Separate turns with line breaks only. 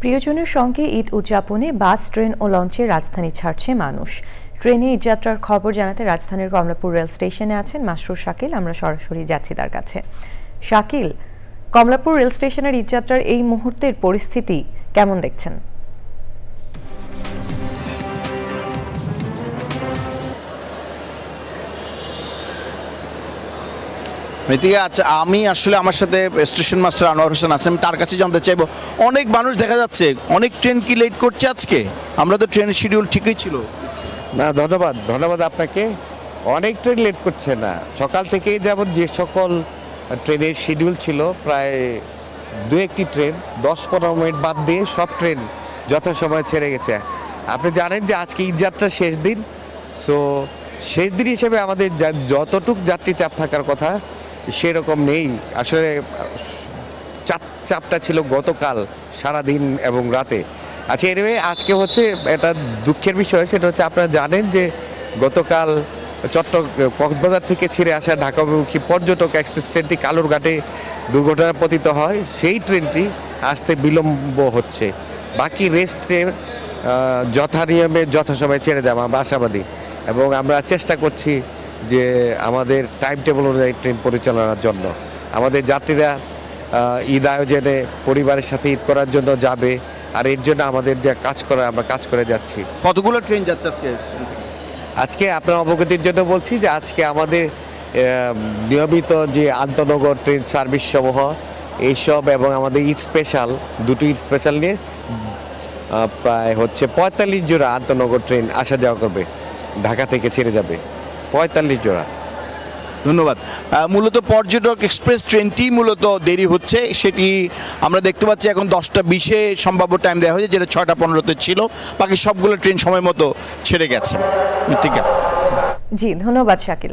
প্রিয়জনের সঙ্গে ঈদ উদযাপনে বাস, ট্রেন ও লঞ্চে রাজধানী ছাড়ছে মানুষ। ট্রেনে ঈদযাত্রার খবর জানাতে রাজধানীর কমলাপুর রেল স্টেশনে আছেন মাসরুর শাকিল। আমরা সরাসরি যাচ্ছি তার কাছে। শাকিল, কমলাপুর রেল স্টেশনের ঈদযাত্রার এই মুহূর্তের পরিস্থিতি কেমন দেখছেন?
মৃত্তিকা, আচ্ছা, আমি আসলে আমার সাথে স্টেশন মাস্টার আনোয়ার হোসেন আছেন, আমি তার কাছে জানতে চাইবো, অনেক মানুষ দেখা যাচ্ছে, অনেক ট্রেন কি লেট করছে আজকে? আমরা তো ট্রেনের শিডিউল ঠিকই ছিল।
না, ধন্যবাদ আপনাকে। অনেক ট্রেন লেট করছে না, সকাল থেকেই যেমন যে সকল ট্রেনের শিডিউল ছিল, প্রায় দু একটি ট্রেন 10-15 মিনিট বাদ দিয়ে সব ট্রেন যথাসময়ে ছেড়ে গেছে। আপনি জানেন যে আজকে ঈদযাত্রার শেষ দিন, সো শেষ দিন হিসেবে আমাদের যতটুক যাত্রী চাপ থাকার কথা সেরকম নেই। আসলে চাপটা ছিল গতকাল সারাদিন এবং রাতে। আচ্ছা, এনিওয়ে আজকে হচ্ছে এটা দুঃখের বিষয়, সেটা হচ্ছে আপনারা জানেন যে গতকাল কক্সবাজার থেকে ছেড়ে আসা ঢাকা অভিমুখী পর্যটক এক্সপ্রেস ট্রেনটি কালুরঘাটে দুর্ঘটনা পতিত হয়। সেই ট্রেনটি আসতে বিলম্ব হচ্ছে। বাকি রেস্ট ট্রেন যথানিয়মে যথাসময়ে ছেড়ে যাবো, আমরা আশাবাদী, এবং আমরা চেষ্টা করছি যে আমাদের টাইম টেবল অনুযায়ী ট্রেন পরিচালনার জন্য। আমাদের যাত্রীরা ঈদ আয়োজনে পরিবারের সাথে ঈদ করার জন্য যাবে, আর এর জন্য আমাদের যে কাজ করা, আমরা কাজ করে যাচ্ছি।
কতগুলো ট্রেন যাচ্ছে আজকে?
আজকে আপনার অবগতির জন্য বলছি যে আজকে আমাদের নিয়মিত যে আন্তনগর ট্রেন সার্ভিস সমূহ এইসব, এবং আমাদের ঈদ স্পেশাল, দুটো ঈদ স্পেশাল নিয়ে প্রায় হচ্ছে 45 জোড়া আন্তনগর ট্রেন আসা যাওয়া করবে, ঢাকা থেকে ছেড়ে যাবে 45 জোড়া।
ধন্যবাদ। মূলত পর্যটক এক্সপ্রেস ট্রেনটি মূলত দেরি হচ্ছে, সেটি আমরা দেখতে পাচ্ছি এখন 10টা 20-এ সম্ভাব্য টাইম দেওয়া হয়েছে, যেটা 6টা 15-তে ছিল। বাকি সবগুলো ট্রেন সময় মতো ছেড়ে গেছে। মৃত্তিকা,
জি, ধন্যবাদ শাকিল।